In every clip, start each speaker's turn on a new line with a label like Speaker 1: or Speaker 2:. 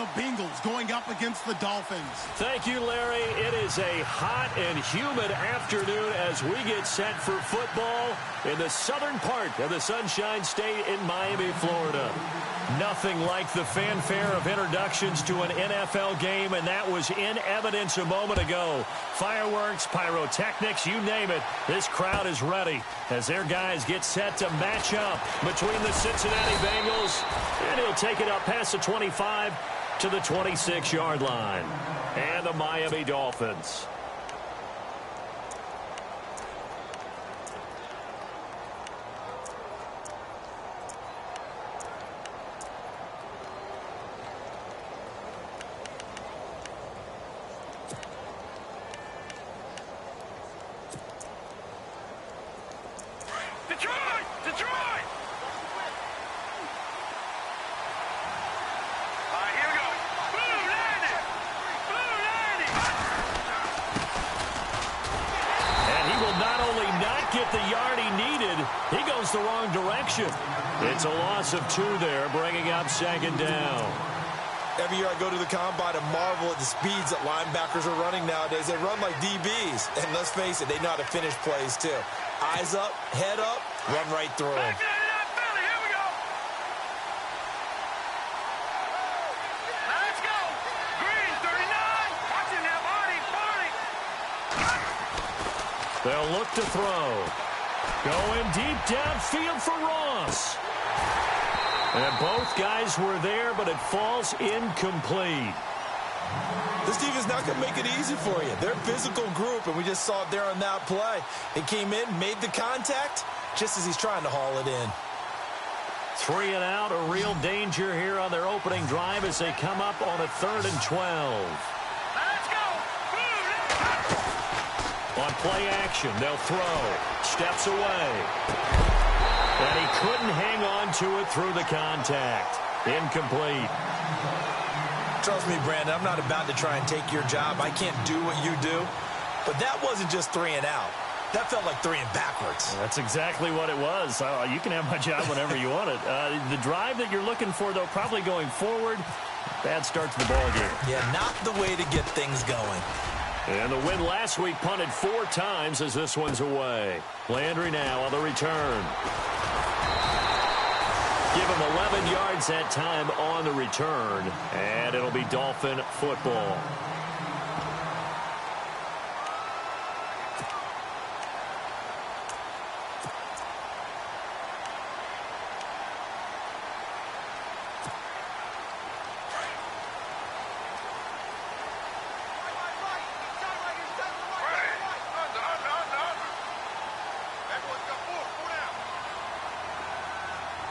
Speaker 1: the Bengals going up against the Dolphins.
Speaker 2: Thank you, Larry. It is a hot and humid afternoon as we get set for football in the southern part of the Sunshine State in Miami, Florida. Nothing like the fanfare of introductions to an NFL game, and that was in evidence a moment ago. Fireworks, pyrotechnics, you name it. This crowd is ready as their guys get set to match up between the Cincinnati Bengals, and he'll take it up past the 25 to the 26-yard line. And the Miami Dolphins. The wrong direction. It's a loss of 2 there, bringing up second down.
Speaker 3: Every year I go to the combine and marvel at the speeds that linebackers are running nowadays. They run like DBs. And let's face it, they know how to finish plays too. Eyes up, head up, run right through them.
Speaker 2: They'll look to throw. Going deep downfield for Ross. And both guys were there, but it falls incomplete.
Speaker 3: This defense is not going to make it easy for you. They're a physical group, and we just saw it there on that play. They came in, made the contact, just as he's trying to haul it in.
Speaker 2: 3 and out, a real danger here on their opening drive as they come up on a 3rd and 12. On play action, they'll throw. Steps away. And he couldn't hang on to it through the contact. Incomplete.
Speaker 3: Trust me, Brandon, I'm not about to try and take your job. I can't do what you do. But that wasn't just 3 and out. That felt like 3 and backwards.
Speaker 2: That's exactly what it was. You can have my job whenever you want it. The drive that you're looking for, though, probably going forward. Bad start to the ball game.
Speaker 3: Yeah, not the way to get things going.
Speaker 2: And the win last week punted 4 times as this one's away. Landry now on the return. Give him 11 yards that time on the return. And it'll be Dolphin football.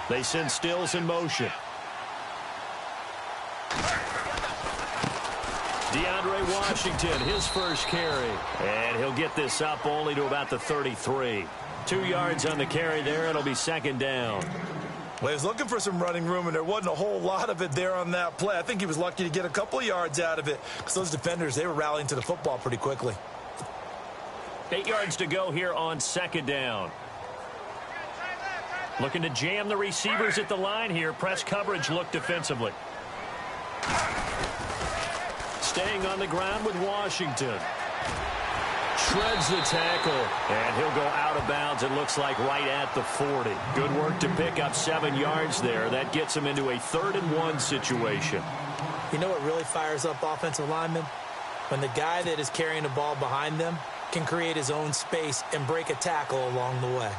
Speaker 2: They send Stills in motion. DeAndre Washington, his first carry. And he'll get this up only to about the 33. 2 yards on the carry there. It'll be second down.
Speaker 3: Well, he was looking for some running room, and there wasn't a whole lot of it there on that play. I think he was lucky to get a couple of yards out of it because those defenders, they were rallying to the football pretty quickly.
Speaker 2: 8 yards to go here on second down. Looking to jam the receivers at the line here. Press coverage look defensively. Staying on the ground with Washington. Shreds the tackle. And he'll go out of bounds, it looks like, right at the 40. Good work to pick up 7 yards there. That gets him into a 3rd and 1 situation.
Speaker 4: You know what really fires up offensive linemen? When the guy that is carrying the ball behind them can create his own space and break a tackle along the way.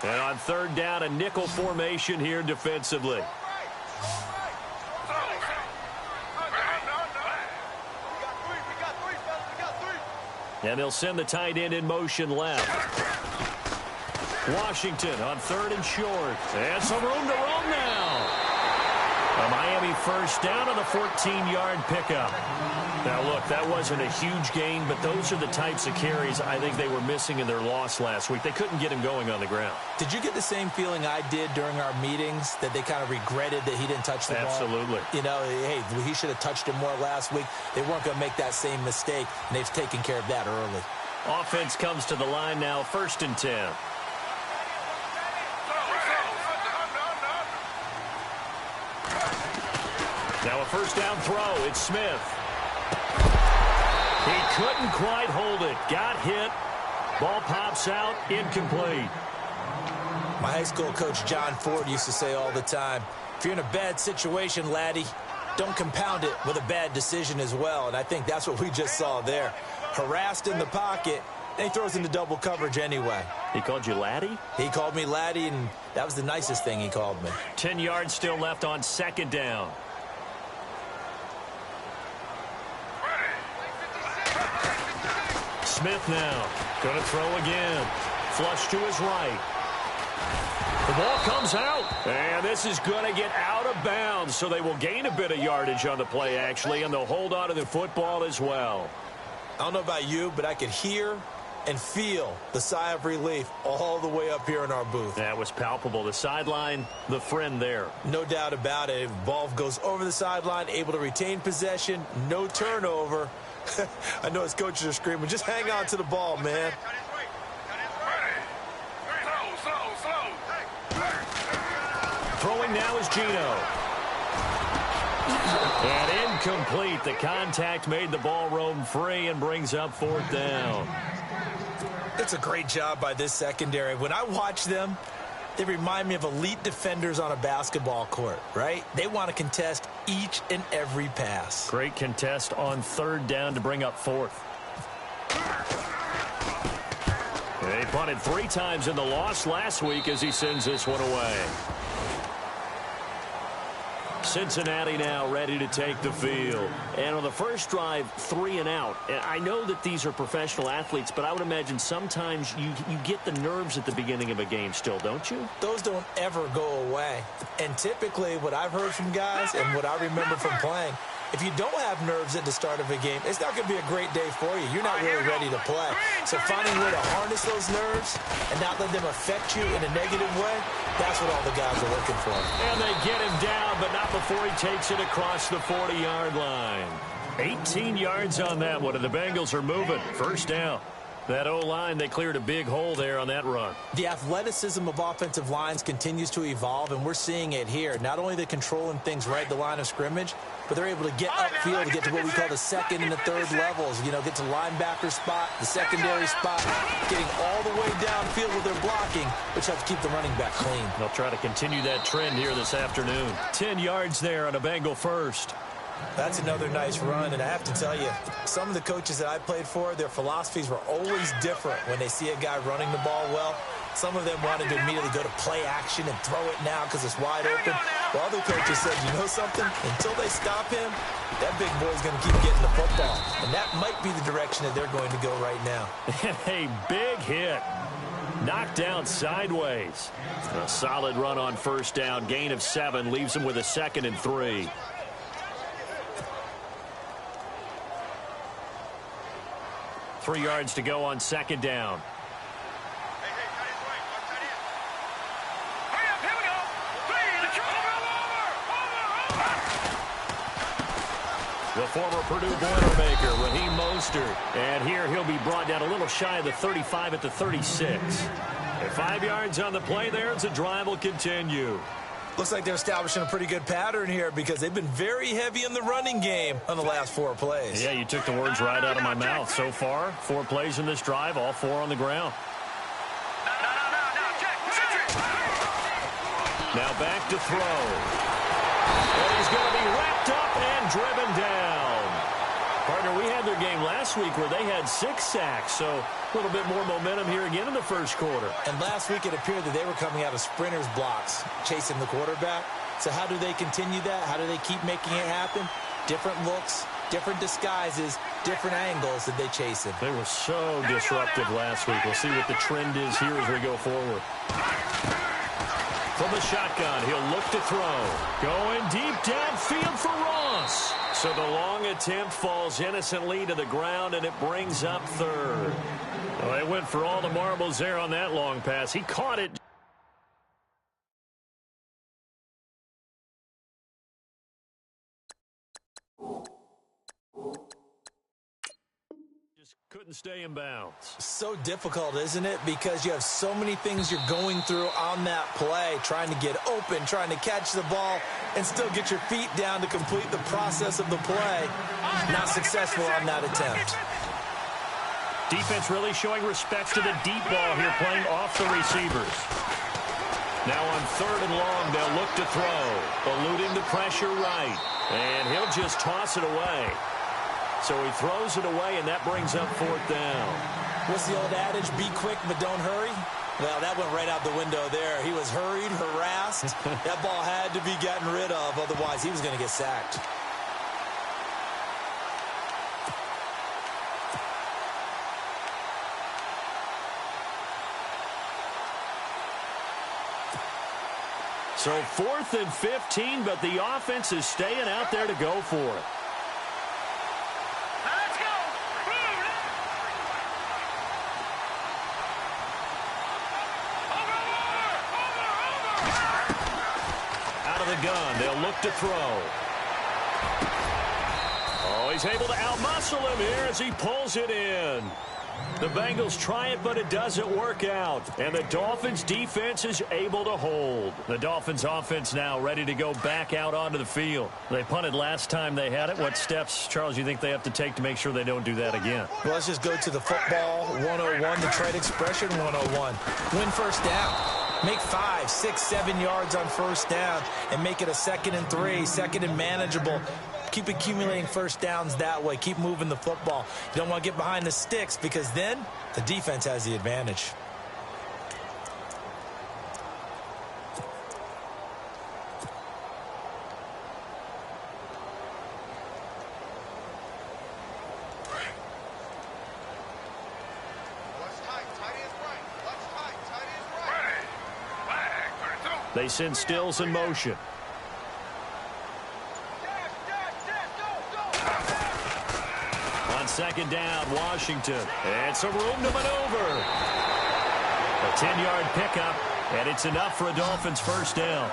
Speaker 2: And on 3rd down, a nickel formation here defensively. And they'll send the tight end in motion left. Washington on 3rd and short. And some room to roam now. A Miami first down on the 14-yard pickup. Now, look, that wasn't a huge gain, but those are the types of carries I think they were missing in their loss last week. They couldn't get him going on the ground.
Speaker 4: Did you get the same feeling I did during our meetings, that they kind of regretted that he didn't touch the ball?
Speaker 2: Absolutely.
Speaker 4: You know, hey, he should have touched it more last week. They weren't going to make that same mistake, and they've taken care of that early.
Speaker 2: Offense comes to the line now, 1st and 10. Now a first down throw. It's Smith. He couldn't quite hold it. Got hit. Ball pops out. Incomplete.
Speaker 4: My high school coach, John Ford, used to say all the time, if you're in a bad situation, laddie, don't compound it with a bad decision as well. And I think that's what we just saw there. Harassed in the pocket, and he throws into double coverage anyway.
Speaker 2: He called you laddie?
Speaker 4: He called me laddie, and that was the nicest thing he called me.
Speaker 2: 10 yards still left on second down. Smith now. Going to throw again. Flush to his right. The ball comes out. And this is going to get out of bounds, so they will gain a bit of yardage on the play, actually, and they'll hold on to the football as well.
Speaker 4: I don't know about you, but I could hear and feel the sigh of relief all the way up here in our booth.
Speaker 2: That was palpable. The sideline, the friend there.
Speaker 4: No doubt about it. Ball goes over the sideline, able to retain possession, no turnover. I know his coaches are screaming, just hang on to the ball, man.
Speaker 2: Throwing now is Gino. And incomplete. The contact made the ball roam free and brings up fourth down.
Speaker 4: It's a great job by this secondary. When I watch them, they remind me of elite defenders on a basketball court, right? They want to contest each and every pass.
Speaker 2: Great contest on third down to bring up fourth. They punted 3 times in the loss last week as he sends this one away. Cincinnati now ready to take the field. And on the first drive, 3 and out. And I know that these are professional athletes, but I would imagine sometimes you get the nerves at the beginning of a game still, don't you?
Speaker 4: Those don't ever go away. And typically what I've heard from guys and what I remember from playing, if you don't have nerves at the start of a game, it's not going to be a great day for you. You're not really ready to play. So finding a way to harness those nerves and not let them affect you in a negative way, that's what all the guys are looking for.
Speaker 2: And they get him down, but not before he takes it across the 40-yard line. 18 yards on that one, and the Bengals are moving. First down. That O-line, they cleared a big hole there on that run.
Speaker 4: The athleticism of offensive lines continues to evolve, and we're seeing it here. Not only they're controlling things right at the line of scrimmage, but they're able to get upfield to get to what we call the second and the third levels. You know, get to linebacker spot, the secondary spot, getting all the way downfield with their blocking, which helps keep the running back clean.
Speaker 2: They'll try to continue that trend here this afternoon. 10 yards there on a Bengal first.
Speaker 4: That's another nice run, and I have to tell you, some of the coaches that I played for, their philosophies were always different when they see a guy running the ball well. Some of them wanted to immediately go to play action and throw it now because it's wide open. While other coaches said, you know something? Until they stop him, that big boy's going to keep getting the football. And that might be the direction that they're going to go right now.
Speaker 2: A big hit. Knocked down sideways. A solid run on first down. Gain of 7 leaves him with a 2nd and 3. Three yards to go on second down. The former Purdue Boilermaker, Raheem Mostert. And here he'll be brought down a little shy of the 35 at the 36. And 5 yards on the play there as the drive will continue.
Speaker 4: Looks like they're establishing a pretty good pattern here because they've been very heavy in the running game on the last 4 plays.
Speaker 2: Yeah, you took the words right out of my mouth. So far, 4 plays in this drive, all 4 on the ground. Now back to throw. And he's going to be wrapped up and driven down. Partner, we had their game last week where they had 6 sacks, so a little bit more momentum here again in the first quarter.
Speaker 4: And last week it appeared that they were coming out of sprinters blocks, chasing the quarterback. So how do they continue that? How do they keep making it happen? Different looks, different disguises, different angles that they chase him.
Speaker 2: They were so disruptive last week. We'll see what the trend is here as we go forward. From the shotgun, he'll look to throw. Going deep downfield for Ross. So the long attempt falls innocently to the ground, and it brings up third. Well, they went for all the marbles there on that long pass. He caught it. Just Couldn't stay in bounds.
Speaker 4: So difficult, isn't it? Because you have so many things you're going through on that play, trying to get open, trying to catch the ball, and still get your feet down to complete the process of the play. Not successful on that attempt.
Speaker 2: Defense really showing respect to the deep ball here, playing off the receivers. Now on 3rd and long, they'll look to throw, eluding the pressure right, and he'll just toss it away. So he throws it away, and that brings up 4th down.
Speaker 4: What's the old adage? Be quick, but don't hurry? Well, that went right out the window there. He was hurried, harassed. That ball had to be gotten rid of, otherwise he was going to get sacked.
Speaker 2: So 4th and 15, but the offense is staying out there to go for it. Gun. They'll look to throw. Oh, he's able to outmuscle him here as he pulls it in. The Bengals try it, but it doesn't work out. And the Dolphins defense is able to hold. The Dolphins offense now ready to go back out onto the field. They punted last time they had it. What steps, Charles, you think they have to take to make sure they don't do that again?
Speaker 4: Well, let's just go to the football 101, the trade expression 101. Win first down. Make 5, 6, 7 yards on first down and make it a 2nd and 3, 2nd and manageable. Keep accumulating first downs that way. Keep moving the football. You don't want to get behind the sticks because then the defense has the advantage.
Speaker 2: They send Stills in motion. On 2nd down, Washington. And some room to maneuver. A 10-yard pickup, and it's enough for a Dolphins first down.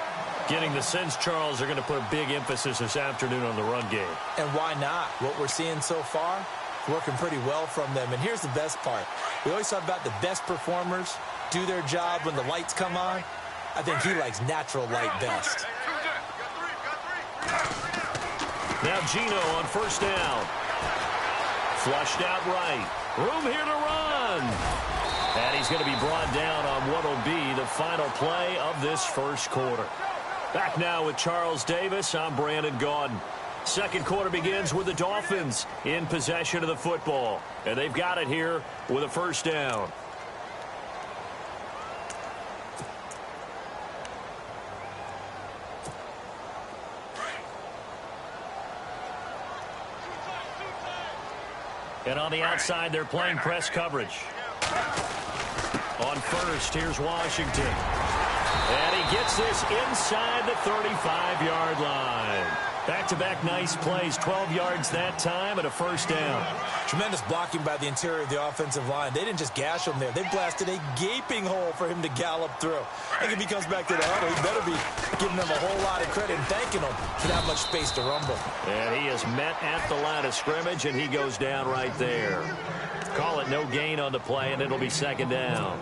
Speaker 2: Getting the sense, Charles, they're going to put a big emphasis this afternoon on the run game.
Speaker 4: And why not? What we're seeing so far, working pretty well from them. And here's the best part. We always talk about the best performers do their job when the lights come on. I think he likes natural light best.
Speaker 2: Now Gino on first down. Flushed out right. Room here to run. And he's going to be brought down on what will be the final play of this first quarter. Back now with Charles Davis. I'm Brandon Gaudin. Second quarter begins with the Dolphins in possession of the football. And they've got it here with a first down. And on the outside, they're playing press coverage. On first, here's Washington. And he gets this inside the 35-yard line. Back-to-back nice plays, 12 yards that time and a first down.
Speaker 4: Tremendous blocking by the interior of the offensive line. They didn't just gash him there. They blasted a gaping hole for him to gallop through. I think if he comes back to the huddle, he better be giving them a whole lot of credit and thanking them for that much space to rumble.
Speaker 2: And he is met at the line of scrimmage, and he goes down right there. Call it no gain on the play, and it'll be second down.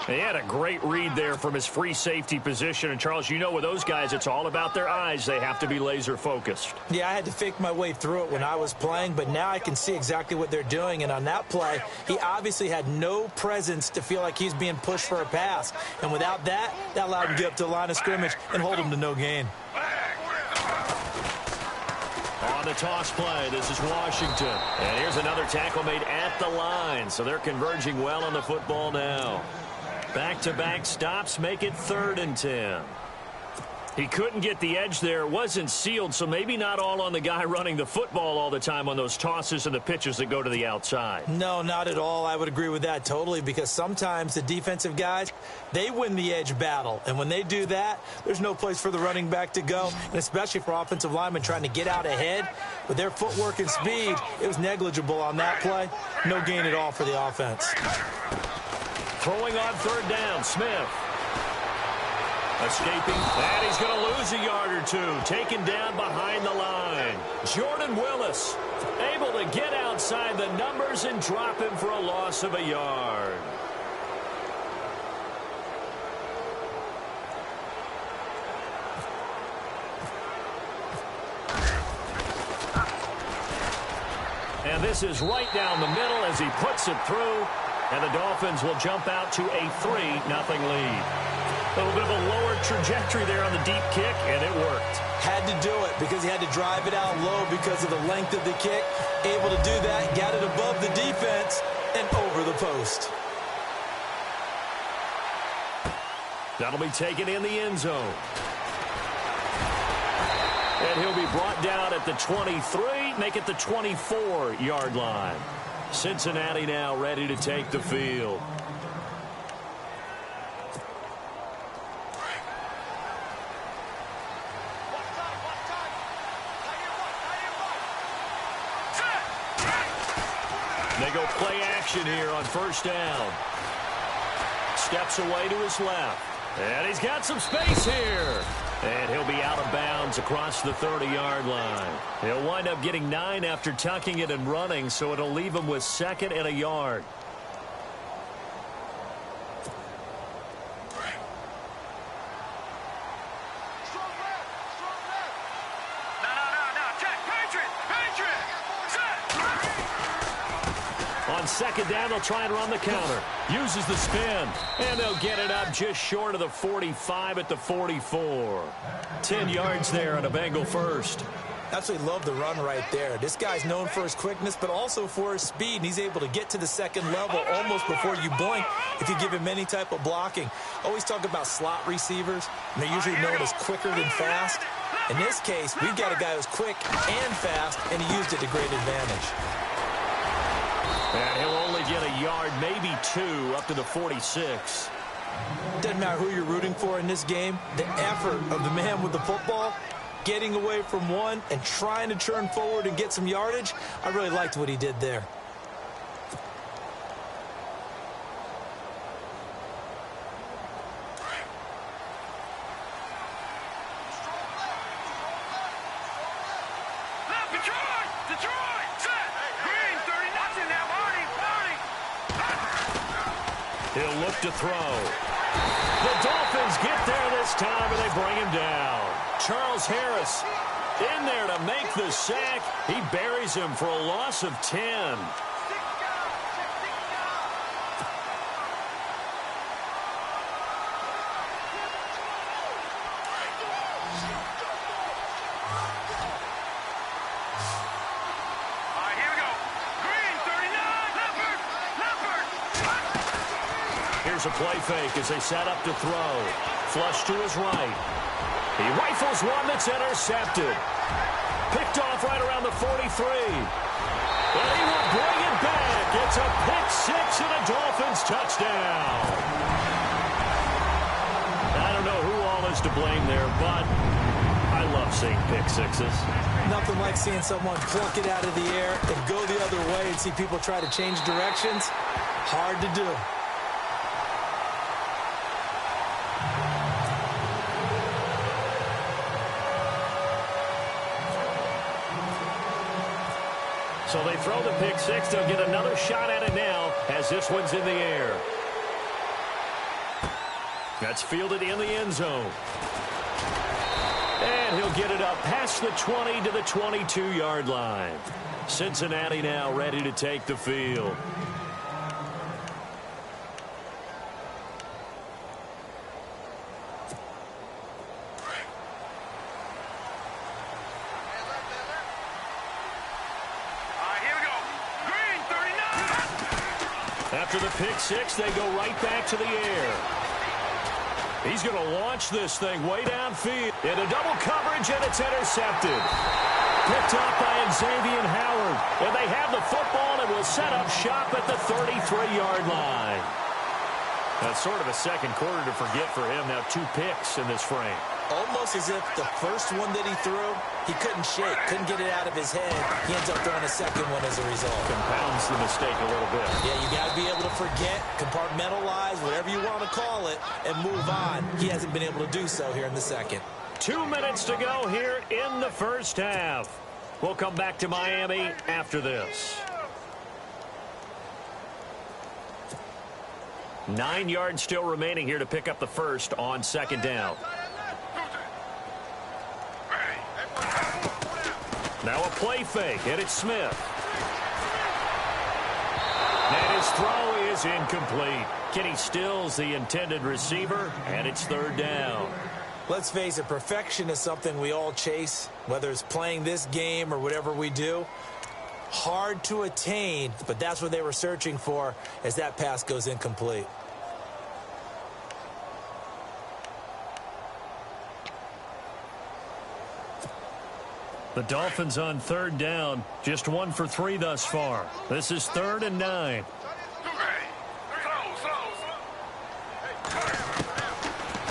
Speaker 2: He had a great read there from his free safety position. And, Charles, you know with those guys, it's all about their eyes. They have to be laser focused.
Speaker 4: Yeah, I had to fake my way through it when I was playing, but now I can see exactly what they're doing. And on that play, he obviously had no presence to feel like he's being pushed for a pass. And without that, that allowed him to get up to the line of scrimmage and hold him to no gain.
Speaker 2: On the toss play, this is Washington. And here's another tackle made at the line. So they're converging well on the football now. Back-to-back stops make it 3rd and 10. He couldn't get the edge there. It wasn't sealed, so maybe not all on the guy running the football all the time on those tosses and the pitches that go to the outside.
Speaker 4: No, not at all. I would agree with that totally because sometimes the defensive guys, they win the edge battle. And when they do that, there's no place for the running back to go, and especially for offensive linemen trying to get out ahead. With their footwork and speed, it was negligible on that play. No gain at all for the offense.
Speaker 2: Throwing on 3rd down, Smith. Escaping, and he's going to lose a yard or two. Taken down behind the line. Jordan Willis able to get outside the numbers and drop him for a loss of a yard. And this is right down the middle as he puts it through. And the Dolphins will jump out to a 3-0 lead. A little bit of a lower trajectory there on the deep kick, and it worked.
Speaker 4: Had to do it because he had to drive it out low because of the length of the kick. Able to do that, got it above the defense and over the post.
Speaker 2: That'll be taken in the end zone. And he'll be brought down at the 23, make it the 24-yard line. Cincinnati now ready to take the field. They go play action here on first down. Steps away to his left. And he's got some space here. And he'll be out of bounds across the 30-yard line. He'll wind up getting 9 after tucking it and running, so it'll leave him with 2nd and a yard. On 2nd down, they'll try and run the counter. Uses the spin, and they'll get it up just short of the 45 at the 44. 10 yards there on a Bengal first.
Speaker 4: Absolutely love the run right there. This guy's known for his quickness, but also for his speed, and he's able to get to the 2nd level almost before you blink if you give him any type of blocking. Always talk about slot receivers, and they're usually known as quicker than fast. In this case, we've got a guy who's quick and fast, and he used it to great advantage.
Speaker 2: And he'll only get a yard, maybe 2, up to the 46.
Speaker 4: Doesn't matter who you're rooting for in this game. The effort of the man with the football, getting away from one and trying to turn forward and get some yardage, I really liked what he did there.
Speaker 2: He'll look to throw. The Dolphins get there this time, and they bring him down. Charles Harris in there to make the sack. He buries him for a loss of 10. Here's a play fake as they set up to throw. Flush to his right. He rifles one that's intercepted. Picked off right around the 43. And he will bring it back. It's a pick six and a Dolphins touchdown. I don't know who all is to blame there, but I love seeing pick sixes.
Speaker 4: Nothing like seeing someone pluck it out of the air and go the other way and see people try to change directions. Hard to do.
Speaker 2: So they throw the pick six. They'll get another shot at it now as this one's in the air. That's fielded in the end zone. And he'll get it up past the 20 to the 22-yard line. Cincinnati now ready to take the field. After the pick six, they go right back to the air. He's going to launch this thing way downfield. Into double coverage, and it's intercepted. Picked up by Xavier Howard. And they have the football and will set up shop at the 33-yard line. That's sort of a second quarter to forget for him. Now 2 picks in this frame.
Speaker 4: Almost as if the first one that he threw, he couldn't shake, couldn't get it out of his head. He ends up throwing a second one as a result.
Speaker 2: Compounds the mistake a little bit.
Speaker 4: Yeah, you got to be able to forget, compartmentalize, whatever you want to call it, and move on. He hasn't been able to do so here in the second.
Speaker 2: 2 minutes to go here in the first half. We'll come back to Miami after this. 9 yards still remaining here to pick up the first on second down. Now a play fake, and it's Smith. And his throw is incomplete. Kenny Stills the intended receiver, and it's third down.
Speaker 4: Let's face it, perfection is something we all chase, whether it's playing this game or whatever we do. Hard to attain, but that's what they were searching for as that pass goes incomplete.
Speaker 2: The Dolphins on third down, just 1 for 3 thus far. This is 3rd and 9.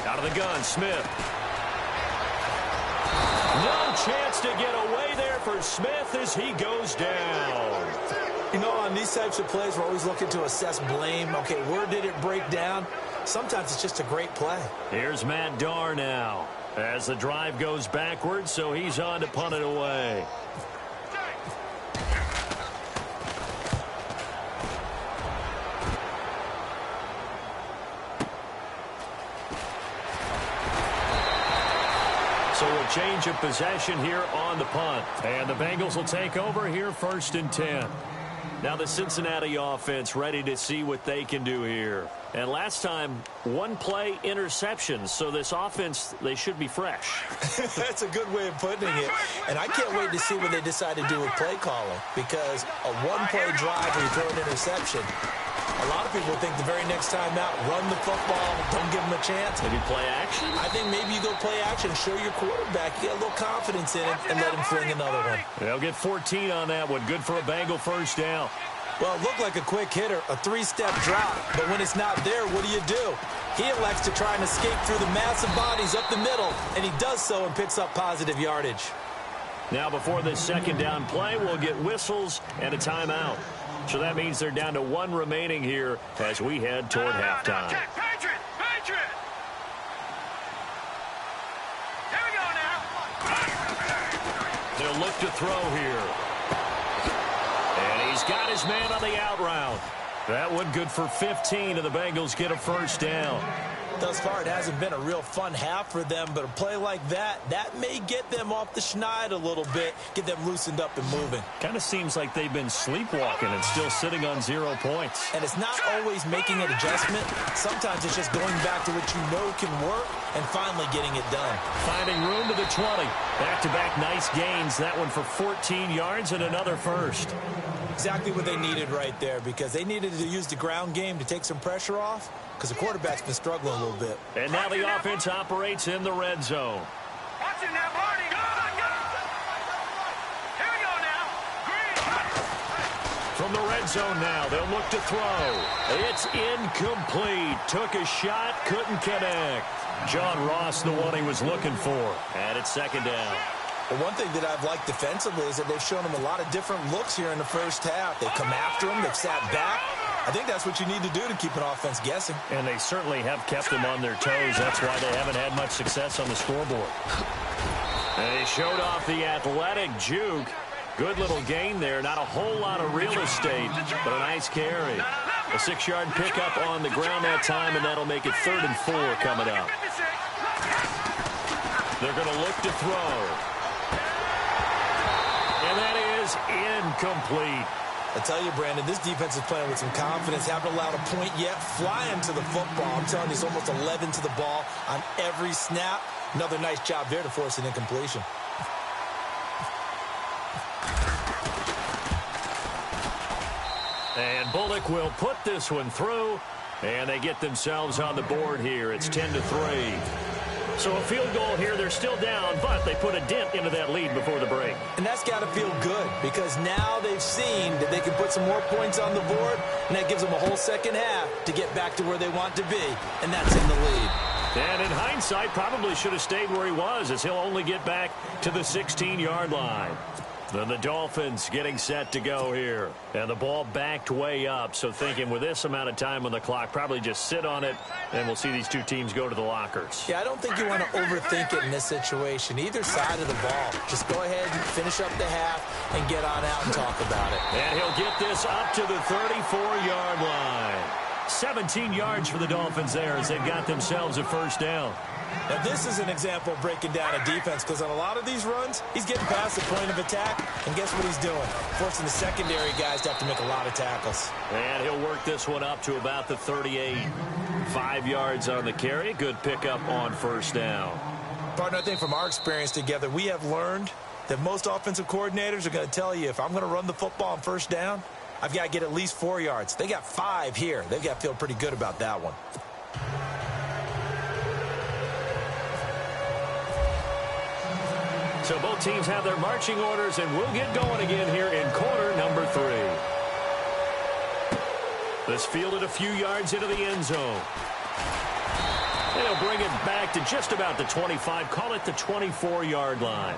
Speaker 2: Out of the gun, Smith. No chance to get away there for Smith as he goes down.
Speaker 4: You know, on these types of plays, we're always looking to assess blame. Okay, where did it break down? Sometimes it's just a great play.
Speaker 2: Here's Matt Darr now as the drive goes backwards, so he's on to punt it away. So a change of possession here on the punt. And the Bengals will take over here 1st and 10. Now the Cincinnati offense ready to see what they can do here. And last time, 1 play interceptions. So this offense, they should be fresh.
Speaker 4: That's a good way of putting it. And I can't wait to see what they decide to do with play calling. Because a 1-play drive where you throw an interception, a lot of people think the very next time out, run the football, don't give them a chance.
Speaker 2: Maybe play action?
Speaker 4: I think maybe you go play action, show your quarterback, get a little confidence in it, and let him fling another one.
Speaker 2: They'll get 14 on that one. Good for a Bengal first down.
Speaker 4: Well, it looked like a quick hitter, a 3-step drop. But when it's not there, what do? He elects to try and escape through the massive bodies up the middle, and he does so and picks up positive yardage.
Speaker 2: Now before this second down play, we'll get whistles and a timeout. So that means they're down to 1 remaining here as we head toward halftime.
Speaker 5: Patriot! Here we go now.
Speaker 2: They'll look to throw here. And he's got his man on the out route. That one good for 15, and the Bengals get a first down.
Speaker 4: Thus far, it hasn't been a real fun half for them, but a play like that may get them off the schneid a little bit, get them loosened up and moving.
Speaker 2: Kind of seems like they've been sleepwalking and still sitting on 0 points.
Speaker 4: And it's not always making an adjustment. Sometimes it's just going back to what you know can work and finally getting it done.
Speaker 2: Finding room to the 20. Back-to-back nice gains. That one for 14 yards and another first.
Speaker 4: Exactly what they needed right there, because they needed to use the ground game to take some pressure off, because the quarterback's been struggling a little bit.
Speaker 2: And now the offense operates in the red zone.
Speaker 5: Watch it now, Barney. Go. Here we go now. Green.
Speaker 2: From the red zone now, they'll look to throw. It's incomplete. Took a shot, couldn't connect. John Ross, the one he was looking for. And it's second down.
Speaker 4: Well, one thing that I've liked defensively is that they've shown him a lot of different looks here in the first half. They've come after him. They've sat back. I think that's what you need to do to keep an offense guessing.
Speaker 2: And they certainly have kept them on their toes. That's why they haven't had much success on the scoreboard. And they showed off the athletic juke. Good little gain there. Not a whole lot of real estate, but a nice carry. A 6-yard pickup on the ground that time, and that'll make it 3rd and 4 coming up. They're going to look to throw. And that is incomplete.
Speaker 4: I tell you, Brandon, this defense is playing with some confidence. Haven't allowed a point yet. Flying to the football. I'm telling you, it's almost 11 to the ball on every snap. Another nice job there to force an incompletion.
Speaker 2: And Bullock will put this one through. And they get themselves on the board here. It's 10-3. So a field goal here. They're still down, but they put a dent into that lead before the break.
Speaker 4: And that's got to feel good, because now they've seen that they can put some more points on the board, and that gives them a whole second half to get back to where they want to be, and that's in the lead.
Speaker 2: And in hindsight, probably should have stayed where he was, as he'll only get back to the 16-yard line. Then the Dolphins getting set to go here. And the ball backed way up, so thinking with this amount of time on the clock, probably just sit on it, and we'll see these two teams go to the lockers.
Speaker 4: Yeah, I don't think you want to overthink it in this situation. Either side of the ball. Just go ahead and finish up the half and get on out and talk about it.
Speaker 2: And he'll get this up to the 34-yard line. 17 yards for the Dolphins there as they've got themselves a first down.
Speaker 4: Now, this is an example of breaking down a defense, because on a lot of these runs, he's getting past the point of attack, and guess what he's doing? Forcing the secondary guys to have to make a lot of tackles.
Speaker 2: And he'll work this one up to about the 38. 5 yards on the carry. Good pickup on first down.
Speaker 4: Partner, I think from our experience together, we have learned that most offensive coordinators are going to tell you, if I'm going to run the football on first down, I've got to get at least 4 yards. They got 5 here. They've got to feel pretty good about that one.
Speaker 2: So both teams have their marching orders, and we'll get going again here in quarter number 3. This fielded a few yards into the end zone. And he'll bring it back to just about the 25, call it the 24-yard line.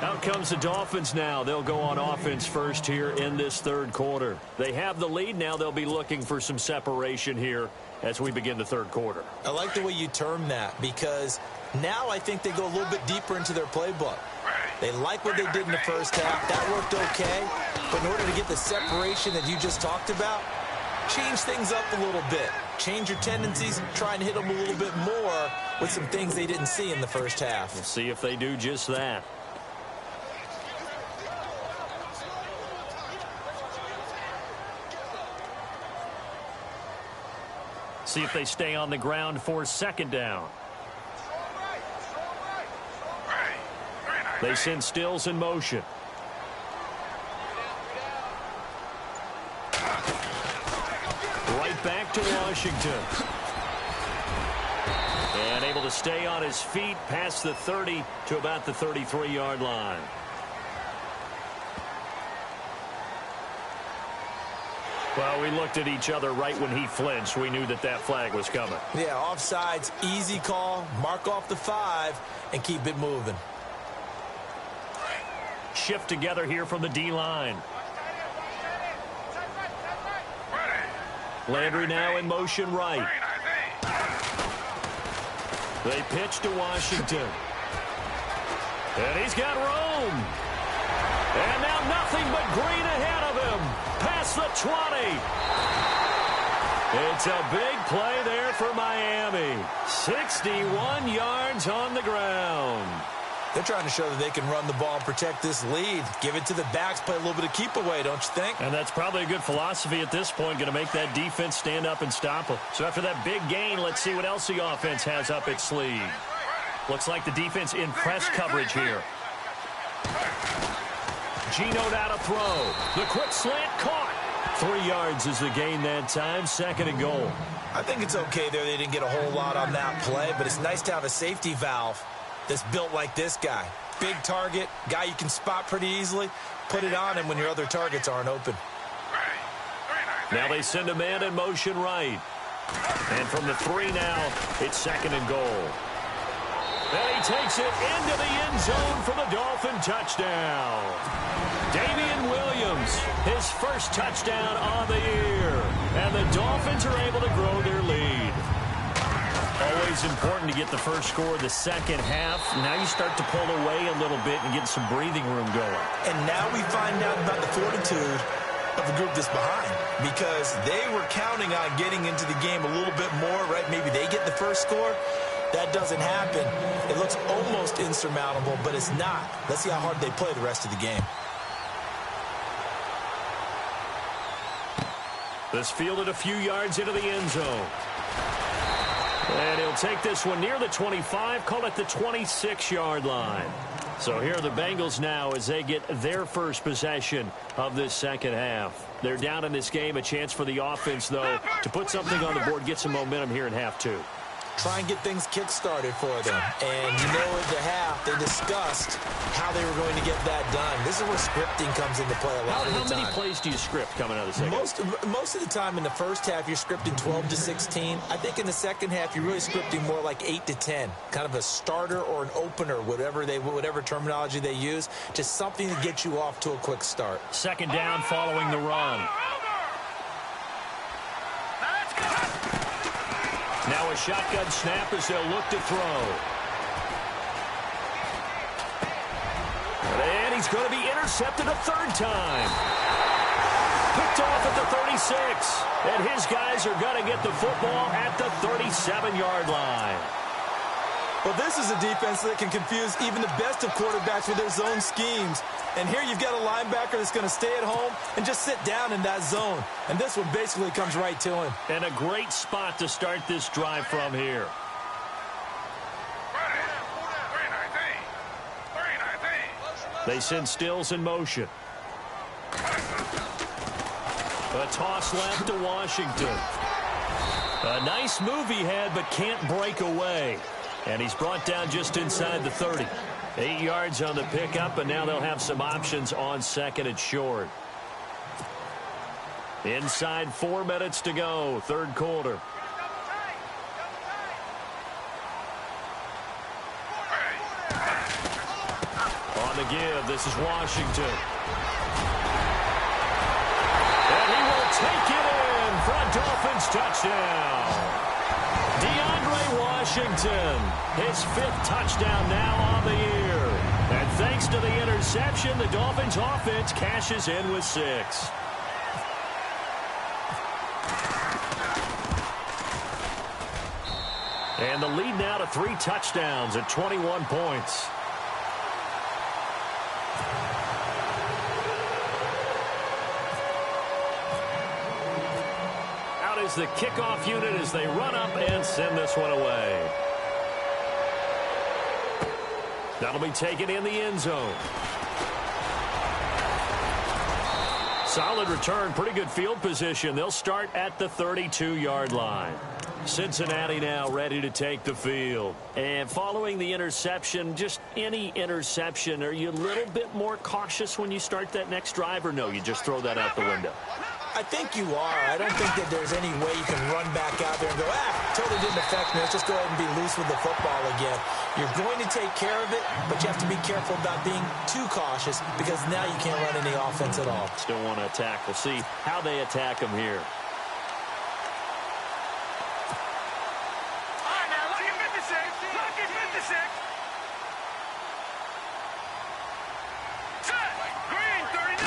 Speaker 2: Out comes the Dolphins now. They'll go on offense first here in this third quarter. They have the lead. Now they'll be looking for some separation here as we begin the third quarter.
Speaker 4: I like the way you term that, because now I think they go a little bit deeper into their playbook. They like what they did in the first half. That worked okay. But in order to get the separation that you just talked about, change things up a little bit. Change your tendencies. Try and hit them a little bit more with some things they didn't see in the first half.
Speaker 2: We'll see if they do just that. See if they stay on the ground for second down. They send Stills in motion. Right back to Washington. And able to stay on his feet past the 30 to about the 33-yard line. Well, we looked at each other right when he flinched. We knew that that flag was coming.
Speaker 4: Yeah, offsides, easy call. Mark off the 5 and keep it moving.
Speaker 2: Shift together here from the D-line. Landry now in motion right. They pitch to Washington. And he's got room. And now nothing but green ahead of him. Past the 20. It's a big play there for Miami. 61 yards on the ground.
Speaker 4: They're trying to show that they can run the ball and protect this lead. Give it to the backs, play a little bit of keep away, don't you think?
Speaker 2: And that's probably a good philosophy at this point, going to make that defense stand up and stop them. So after that big gain, let's see what else the offense has up its sleeve. Looks like the defense in press coverage here. Gino'd out a throw. The quick slant caught. 3 yards is the gain that time. Second and goal.
Speaker 4: I think it's okay there. They didn't get a whole lot on that play, but it's nice to have a safety valve that's built like this guy. Big target, guy you can spot pretty easily. Put it on him when your other targets aren't open.
Speaker 2: Now they send a man in motion right. And from the 3 now, it's second and goal. And he takes it into the end zone for the Dolphin touchdown. Damian Williams, his first touchdown on the year. And the Dolphins are able to grow their lead. Always important to get the first score of the second half. Now you start to pull away a little bit and get some breathing room going.
Speaker 4: And now we find out about the fortitude of the group that's behind, because they were counting on getting into the game a little bit more, right? Maybe they get the first score. That doesn't happen. It looks almost insurmountable, but it's not. Let's see how hard they play the rest of the game.
Speaker 2: This fielded a few yards into the end zone. And he'll take this one near the 25, call it the 26-yard line. So here are the Bengals now as they get their first possession of this second half. They're down in this game. A chance for the offense, though, to put something on the board, get some momentum here in half 2.
Speaker 4: try and get things kick-started for them. And you know, at the half, they discussed how they were going to get that done. This is where scripting comes into play a lot of the time.
Speaker 2: How many plays do you script coming out of the second?
Speaker 4: Most of the time in the first half, you're scripting 12 to 16. I think in the second half, you're really scripting more like 8 to 10. Kind of a starter or an opener, whatever terminology they use. Just something to get you off to a quick start.
Speaker 2: Second down following the run. Now a shotgun snap as they'll look to throw. And he's going to be intercepted a third time. Picked off at the 36. And his guys are going to get the football at the 37-yard line.
Speaker 3: Well, this is a defense that can confuse even the best of quarterbacks with their zone schemes. And here you've got a linebacker that's going to stay at home and just sit down in that zone. And this one basically comes right to him.
Speaker 2: And a great spot to start this drive from here. They send Stills in motion. A toss left to Washington. A nice move he had, but can't break away. And he's brought down just inside the 30. 8 yards on the pickup, and now they'll have some options on second and short. Inside 4 minutes to go, third quarter. On the give, this is Washington. And he will take it in for a Dolphins touchdown. DeAndre Washington, his 5th touchdown now on the year. And thanks to the interception, the Dolphins offense cashes in with 6. And the lead now to 3 touchdowns at 21 points. Out is the kickoff unit as they run up and send this one away. That'll be taken in the end zone. Solid return, pretty good field position. They'll start at the 32-yard line. Cincinnati now ready to take the field. And following the interception, just any interception, are you a little bit more cautious when you start that next drive, or no, you just throw that out the window?
Speaker 4: I think you are. I don't think that there's any way you can run back out there and go, totally didn't affect me. Let's just go ahead and be loose with the football again. You're going to take care of it, but you have to be careful about being too cautious because now you can't run any offense at all.
Speaker 2: Still want to attack. We'll see how they attack him here.
Speaker 5: All right, now, lucky 56. Lucky 56. Set. Green, 39.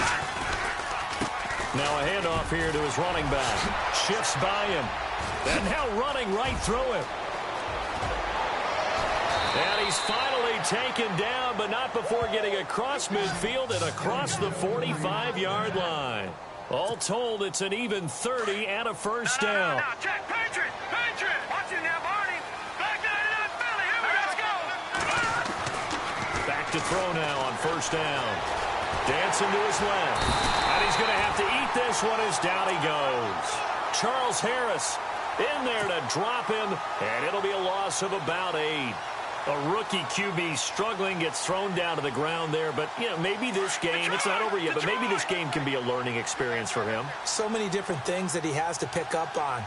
Speaker 2: Now a handoff here to his running back. Shifts by him. And now running right through him. And he's finally taken down, but not before getting across midfield and across the 45-yard line. All told, it's an even 30 and a first down.
Speaker 5: Now, check. Patriot. Patriot. Watch it now, Barney. Back 99 Philly. Here we go. Let's go.
Speaker 2: Back to throw now on first down. Dancing to his left. And he's going to have to eat this one as down he goes. Charles Harris in there to drop him, and it'll be a loss of about 8. A rookie QB struggling, gets thrown down to the ground there. But, you know, maybe this game, it's not over yet, but maybe this game can be a learning experience for him.
Speaker 4: So many different things that he has to pick up on.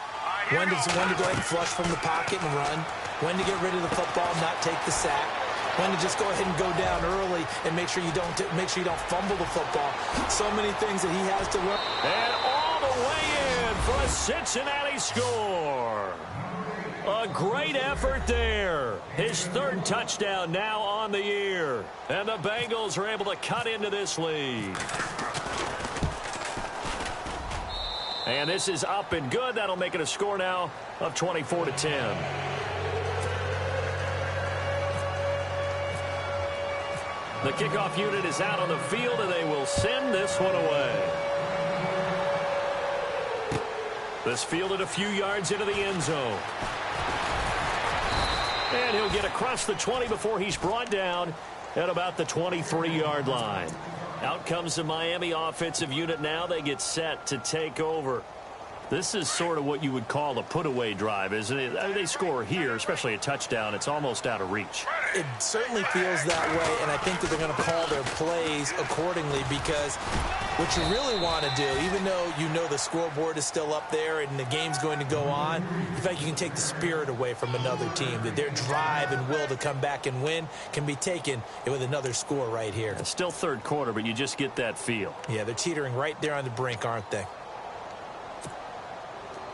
Speaker 4: When to go ahead and flush from the pocket and run. When to get rid of the football, not take the sack. When to just go ahead and go down early and make sure you don't fumble the football. So many things that he has to learn.
Speaker 2: And all the way in for a Cincinnati score. A great effort there. His 3rd touchdown now on the year. And the Bengals are able to cut into this lead. And this is up and good. That'll make it a score now of 24-10. The kickoff unit is out on the field, and they will send this one away. This fielded a few yards into the end zone. And he'll get across the 20 before he's brought down at about the 23-yard line. Out comes the Miami offensive unit now. They get set to take over. This is sort of what you would call a put-away drive, isn't it? They score here, especially a touchdown. It's almost out of reach.
Speaker 4: It certainly feels that way, and I think that they're going to call their plays accordingly because what you really want to do, even though you know the scoreboard is still up there and the game's going to go on, in fact, you can take the spirit away from another team, that their drive and will to come back and win can be taken with another score right here.
Speaker 2: It's still third quarter, but you just get that feel.
Speaker 4: Yeah, they're teetering right there on the brink, aren't they?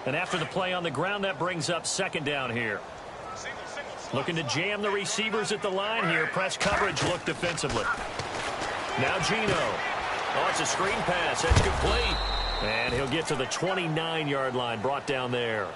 Speaker 2: And after the play on the ground, that brings up second down here. Looking to jam the receivers at the line here. Press coverage, look defensively. Now Gino. Oh, it's a screen pass. That's complete. And he'll get to the 29-yard line, brought down there.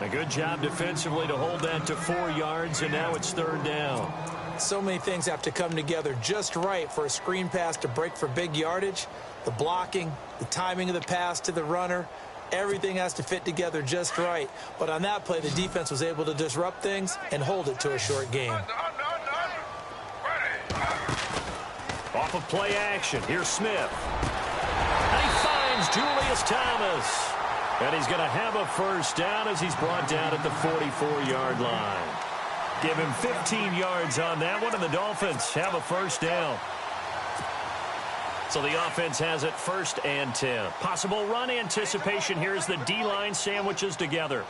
Speaker 2: A good job defensively to hold that to 4 yards, and now it's third down.
Speaker 4: So many things have to come together just right for a screen pass to break for big yardage. The blocking, the timing of the pass to the runner, everything has to fit together just right. But on that play, the defense was able to disrupt things and hold it to a short game.
Speaker 2: Off of play action, here's Smith. And he finds Julius Thomas. And he's going to have a first down as he's brought down at the 44-yard line. Give him 15 yards on that one, and the Dolphins have a first down. So the offense has it first and 10. Possible run anticipation here as the D-line sandwiches together.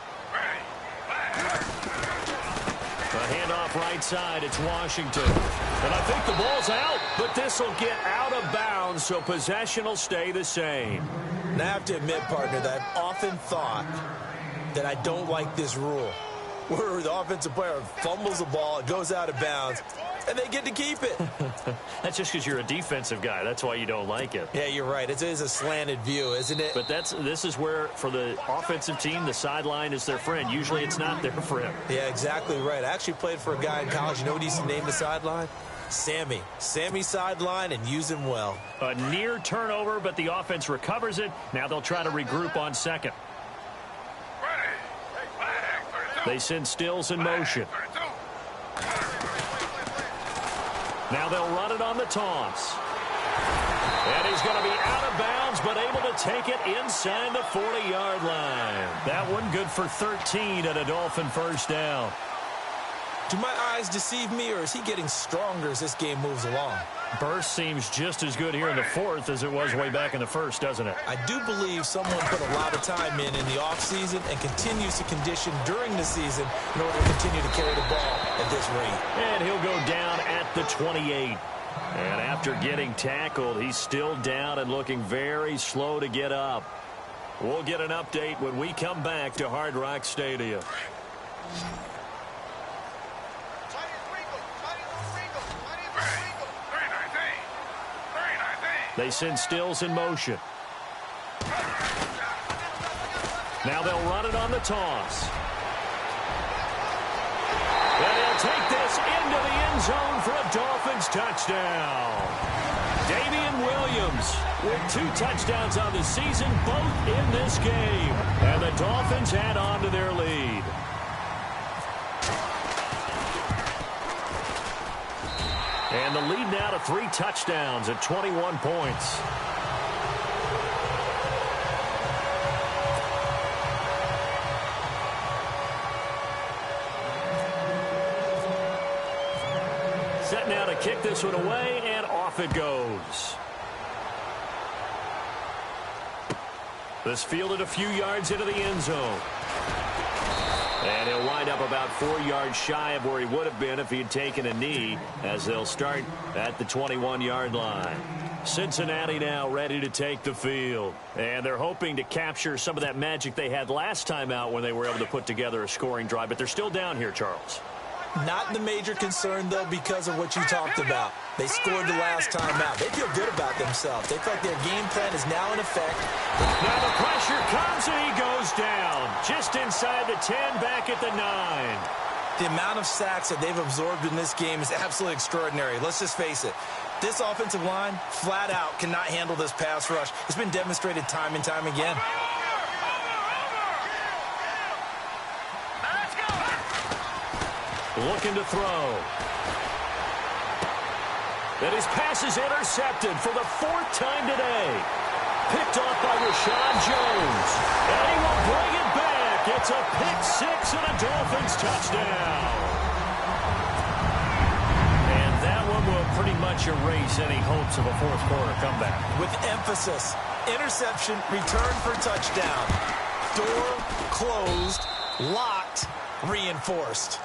Speaker 2: A handoff right side. It's Washington. And I think the ball's out, but this will get out of bounds, so possession will stay the same.
Speaker 4: And I have to admit, partner, that I've often thought that I don't like this rule, where the offensive player fumbles the ball, it goes out of bounds, and they get to keep it.
Speaker 2: That's just because you're a defensive guy. That's why you don't like it.
Speaker 4: Yeah, you're right. It is a slanted view, isn't it?
Speaker 2: But this is where, for the offensive team, the sideline is their friend. Usually it's not their friend.
Speaker 4: Yeah, exactly right. I actually played for a guy in college. You know what he used to name the sideline? Sammy. Sammy sideline, and use him well.
Speaker 2: A near turnover, but the offense recovers it. Now they'll try to regroup on second. They send Stills in motion. Now they'll run it on the toss. And he's going to be out of bounds, but able to take it inside the 40-yard line. That one good for 13 at a Dolphin first down.
Speaker 4: Do my eyes deceive me, or is he getting stronger as this game moves along?
Speaker 2: Burst seems just as good here in the fourth as it was way back in the first, doesn't it?
Speaker 4: I do believe someone put a lot of time in the offseason and continues to condition during the season in order to continue to carry the ball at this rate.
Speaker 2: And he'll go down at the 28. And after getting tackled, he's still down and looking very slow to get up. We'll get an update when we come back to Hard Rock Stadium. They send Stills in motion. Now they'll run it on the toss. And he'll take this into the end zone for a Dolphins touchdown. Damian Williams with 2 touchdowns on the season, both in this game. And the Dolphins add on to their lead. And the lead now to 3 touchdowns at 21 points. Set now to kick this one away, and off it goes. This fielded a few yards into the end zone. And he'll wind up about 4 yards shy of where he would have been if he had taken a knee, as they'll start at the 21-yard line. Cincinnati now ready to take the field. And they're hoping to capture some of that magic they had last time out when they were able to put together a scoring drive. But they're still down here, Charles.
Speaker 4: Not the major concern, though, because of what you talked about. They scored the last time out. They feel good about themselves. They feel like their game plan is now in effect.
Speaker 2: Now the pressure comes, and he goes down. Just inside the 10, back at the 9.
Speaker 4: The amount of sacks that they've absorbed in this game is absolutely extraordinary. Let's just face it. This offensive line, flat out, cannot handle this pass rush. It's been demonstrated time and time again.
Speaker 2: Looking to throw. And his pass is intercepted for the 4th time today. Picked off by Rashad Jones. And he will It's a pick six and a Dolphins touchdown. And that one will pretty much erase any hopes of a fourth quarter comeback.
Speaker 4: With emphasis, interception, return for touchdown. Door closed, locked, reinforced.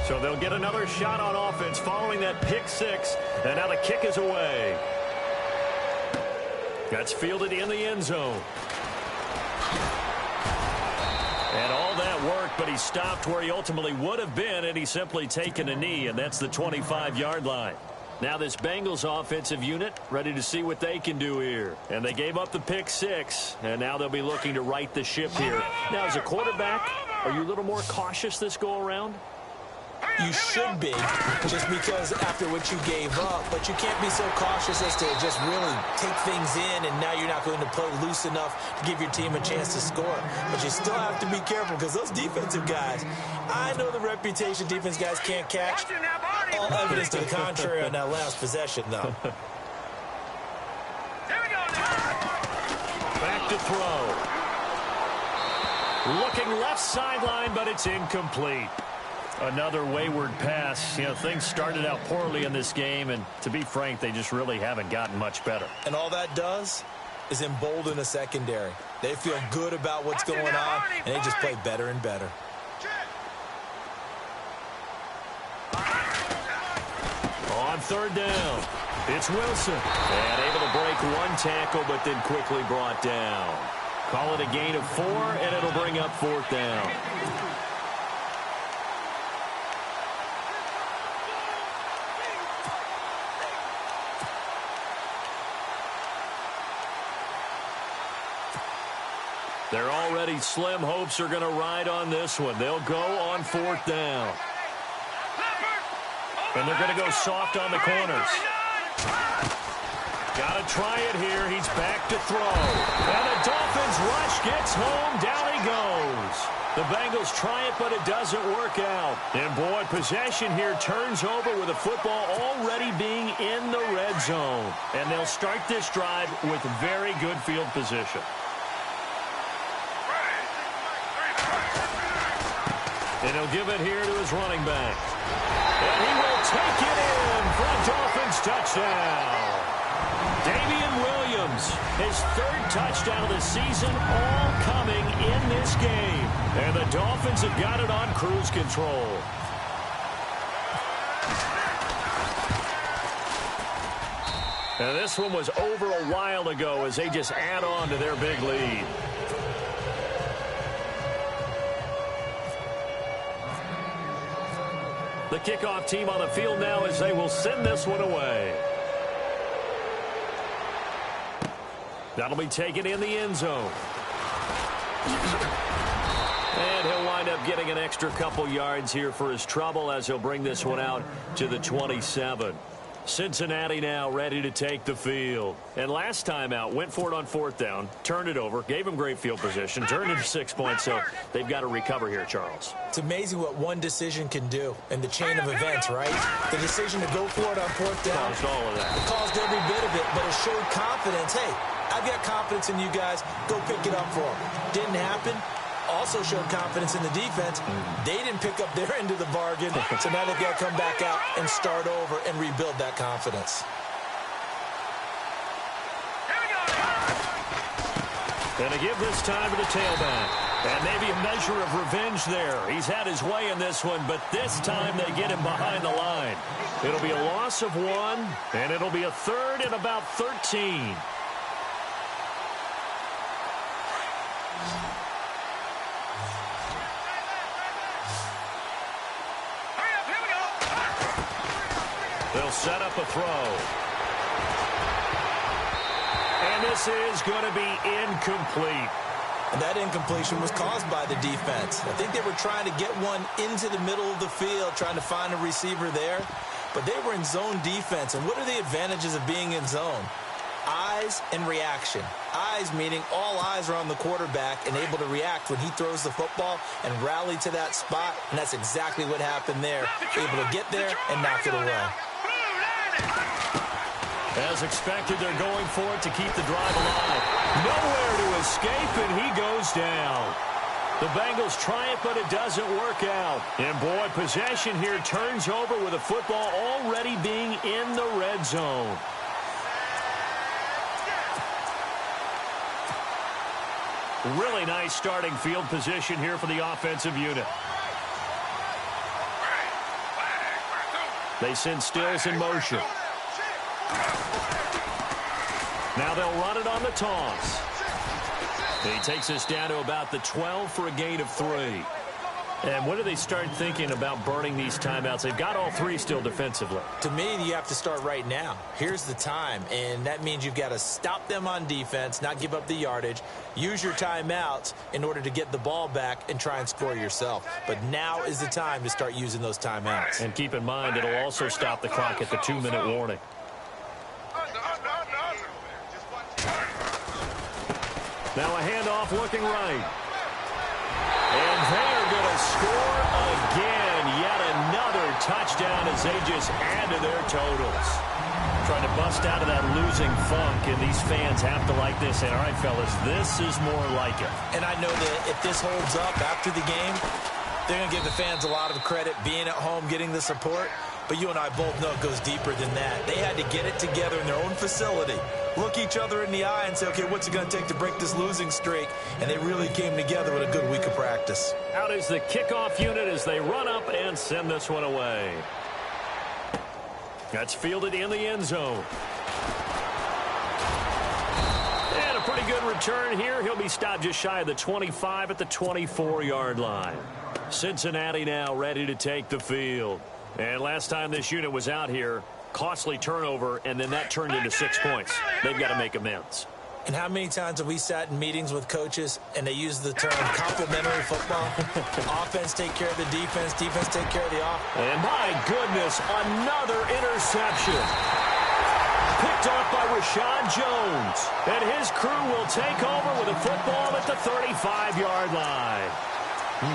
Speaker 2: So they'll get another shot on offense following that pick six. And now the kick is away. That's fielded in the end zone. And all that work, but he stopped where he ultimately would have been, and he's simply taken a knee, and that's the 25-yard line. Now this Bengals offensive unit ready to see what they can do here. And they gave up the pick six, and now they'll be looking to right the ship here. Now, as a quarterback, are you a little more cautious this go-around?
Speaker 4: You should be, just because after what you gave up, but you can't be so cautious as to just really take things in, and now you're not going to play loose enough to give your team a chance to score. But you still have to be careful, because those defensive guys, I know the reputation defense guys can't catch. All evidence to the contrary on that last possession, though.
Speaker 2: Back to throw. Looking left sideline, but it's incomplete. Another wayward pass. You know, things started out poorly in this game, and to be frank, they just really haven't gotten much better.
Speaker 4: And all that does is embolden the secondary. They feel good about what's going on, and they just play better and better.
Speaker 2: On third down, it's Wilson. And able to break one tackle, but then quickly brought down. Call it a gain of 4, and it'll bring up fourth down. They're already slim. Hopes are going to ride on this one. They'll go on fourth down. And they're going to go soft on the corners. Got to try it here. He's back to throw. And the Dolphins rush gets home. Down he goes. The Bengals try it, but it doesn't work out. And, boy, possession here turns over with the football already being in the red zone. And they'll start this drive with very good field position. And he'll give it here to his running back. And he will take it in for a Dolphins touchdown. Damian Williams, his third touchdown of the season, all coming in this game. And the Dolphins have got it on cruise control. And this one was over a while ago as they just add on to their big lead. The kickoff team on the field now as they will send this one away. That'll be taken in the end zone. And he'll wind up getting an extra couple yards here for his trouble as he'll bring this one out to the 27. Cincinnati now ready to take the field. And last time out, went for it on fourth down, turned it over, gave him great field position, turned it 6 points, so they've got to recover here, Charles.
Speaker 4: It's amazing what one decision can do in the chain of events, right? The decision to go for it on fourth down.
Speaker 2: Caused all of that.
Speaker 4: It caused every bit of it, but it showed confidence. Hey, I've got confidence in you guys. Go pick it up for them. Didn't happen. Also showed confidence in the defense. They didn't pick up their end of the bargain, so now they've got to come back out and start over and rebuild that confidence.
Speaker 2: And to give this time to the tailback. And maybe a measure of revenge there. He's had his way in this one, but this time they get him behind the line. It'll be a loss of 1, and it'll be a third and about 13. They'll set up a throw. And this is going to be incomplete.
Speaker 4: And that incompletion was caused by the defense. I think they were trying to get one into the middle of the field, trying to find a receiver there. But they were in zone defense. And what are the advantages of being in zone? Eyes and reaction. Eyes meaning all eyes are on the quarterback and able to react when he throws the football and rally to that spot. And that's exactly what happened there. Able to get there and knock it away.
Speaker 2: As expected, they're going for it to keep the drive alive. Nowhere to escape, and he goes down. The Bengals try it, but it doesn't work out. And, boy, possession here turns over with the football already being in the red zone. Really nice starting field position here for the offensive unit. They send Stills in motion. Now they'll run it on the toss. He takes us down to about the 12 for a gain of 3. And when do they start thinking about burning these timeouts? They've got all 3 still defensively.
Speaker 4: To me, you have to start right now. Here's the time, and that means you've got to stop them on defense, not give up the yardage, use your timeouts in order to get the ball back and try and score yourself. But now is the time to start using those timeouts.
Speaker 2: And keep in mind, it'll also stop the clock at the 2-minute warning. Now a handoff looking right. And they are going to score again. Yet another touchdown as they just add to their totals. Trying to bust out of that losing funk, and these fans have to like this. And, all right, fellas, this is more like it.
Speaker 4: And I know that if this holds up after the game, they're going to give the fans a lot of credit being at home, getting the support. But you and I both know it goes deeper than that. They had to get it together in their own facility, look each other in the eye and say, okay, what's it going to take to break this losing streak? And they really came together with a good week of practice.
Speaker 2: Out is the kickoff unit as they run up and send this one away. That's fielded in the end zone. And a pretty good return here. He'll be stopped just shy of the 25 at the 24-yard line. Cincinnati now ready to take the field. And last time this unit was out here, costly turnover, and then that turned into 6 points. They've got to make amends.
Speaker 4: And how many times have we sat in meetings with coaches and they use the term complementary football? Offense take care of the defense, defense take care of the offense.
Speaker 2: And my goodness, another interception. Picked off by Rashad Jones. And his crew will take over with a football at the 35-yard line.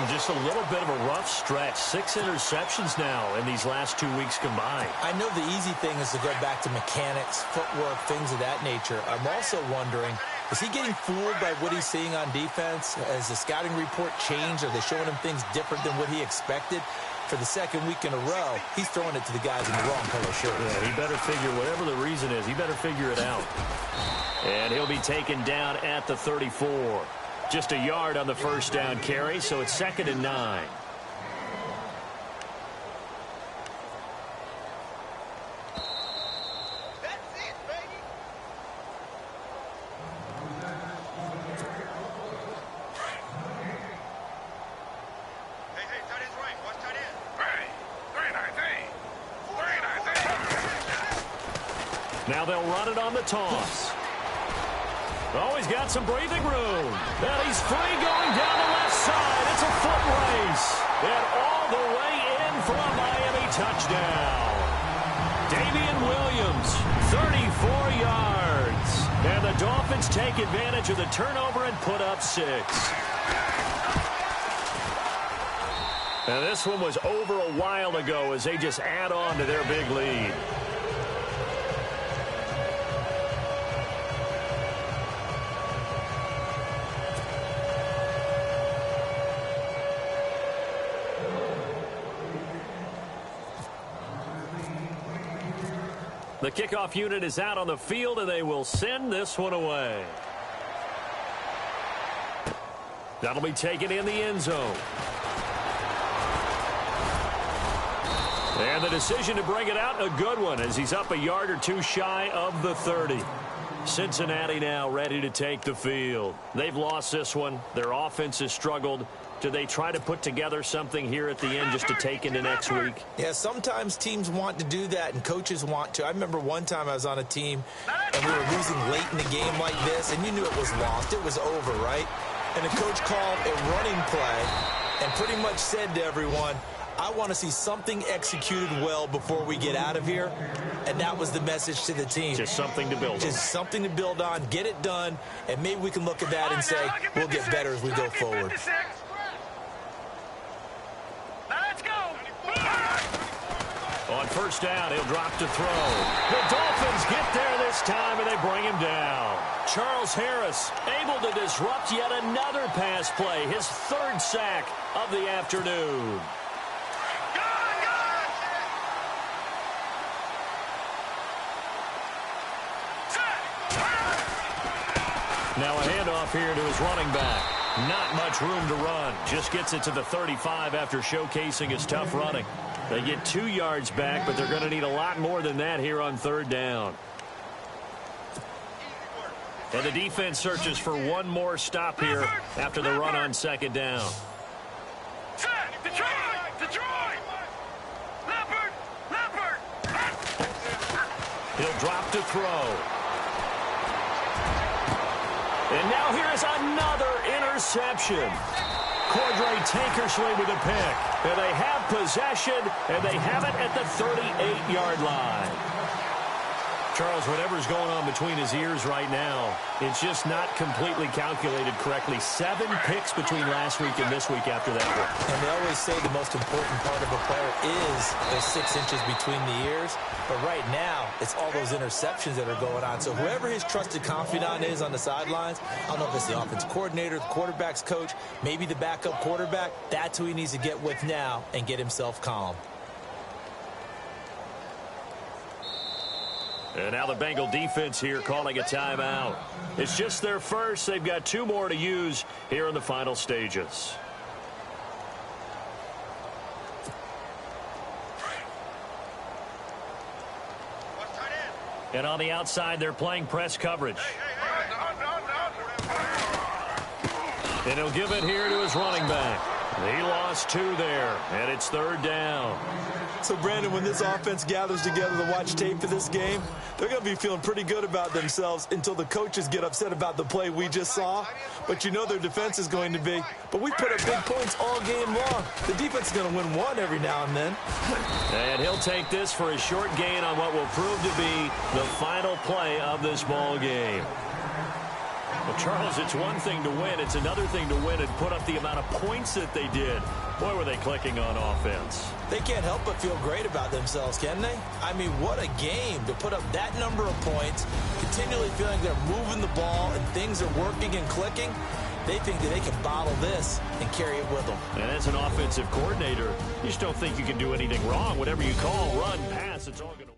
Speaker 2: Just a little bit of a rough stretch. 6 interceptions now in these last 2 weeks combined.
Speaker 4: I know the easy thing is to go back to mechanics, footwork, things of that nature. I'm also wondering, is he getting fooled by what he's seeing on defense? Has the scouting report changed? Are they showing him things different than what he expected? For the second week in a row, he's throwing it to the guys in the wrong color shirts.
Speaker 2: Yeah, he better figure, whatever the reason is, he better figure it out. And he'll be taken down at the 34. Just a yard on the first down carry, so it's 2nd and 9. Now they'll run it on the toss. Oh, he's got some breathing room. And he's free going down the left side. It's a foot race. And all the way in for a Miami touchdown. Damian Williams, 34 yards. And the Dolphins take advantage of the turnover and put up 6. And this one was over a while ago as they just add on to their big lead. The kickoff unit is out on the field, and they will send this one away. That'll be taken in the end zone. And the decision to bring it out, a good one, as he's up a yard or two shy of the 30. Cincinnati now ready to take the field. They've lost this one. Their offense has struggled. Do they try to put together something here at the end just to take into next week?
Speaker 4: Yeah, sometimes teams want to do that and coaches want to. I remember one time I was on a team and we were losing late in the game like this, and you knew it was lost. It was over, right? And the coach called a running play and pretty much said to everyone, I want to see something executed well before we get out of here. And that was the message to the team.
Speaker 2: Just something to build on.
Speaker 4: Just something to build on, get it done, and maybe we can look at that and say we'll get better as we go forward.
Speaker 2: On first down, he'll drop to throw. The Dolphins get there this time, and they bring him down. Charles Harris able to disrupt yet another pass play, his third sack of the afternoon. Now a handoff here to his running back. Not much room to run. Just gets it to the 35 after showcasing his tough running. They get 2 yards back, but they're going to need a lot more than that here on third down. And the defense searches for one more stop here after the run on second down. He'll drop to throw. And now here is another interception. Cordray Tankersley with a pick. And they have possession, and they have it at the 38-yard line. Charles, whatever's going on between his ears right now, it's just not completely calculated correctly. 7 picks between last week and this week after that one.
Speaker 4: And they always say the most important part of a player is those 6 inches between the ears. But right now, it's all those interceptions that are going on. So whoever his trusted confidant is on the sidelines, I don't know if it's the offense coordinator, the quarterback's coach, maybe the backup quarterback, that's who he needs to get with now and get himself calm.
Speaker 2: And now the Bengal defense here calling a timeout. It's just their first. They've got 2 more to use here in the final stages. And on the outside, they're playing press coverage. And he'll give it here to his running back. He lost 2 there, and it's third down.
Speaker 3: So, Brandon, when this offense gathers together to watch tape for this game, they're going to be feeling pretty good about themselves until the coaches get upset about the play we just saw. But you know their defense is going to be. But we put up big points all game long. The defense is going to win one every now and then.
Speaker 2: And he'll take this for a short gain on what will prove to be the final play of this ball game. Well, Charles, it's one thing to win. It's another thing to win and put up the amount of points that they did. Boy, were they clicking on offense.
Speaker 4: They can't help but feel great about themselves, can they? I mean, what a game to put up that number of points, continually feeling they're moving the ball and things are working and clicking. They think that they can bottle this and carry it with them.
Speaker 2: And as an offensive coordinator, you just don't think you can do anything wrong. Whatever you call, run, pass, it's all going to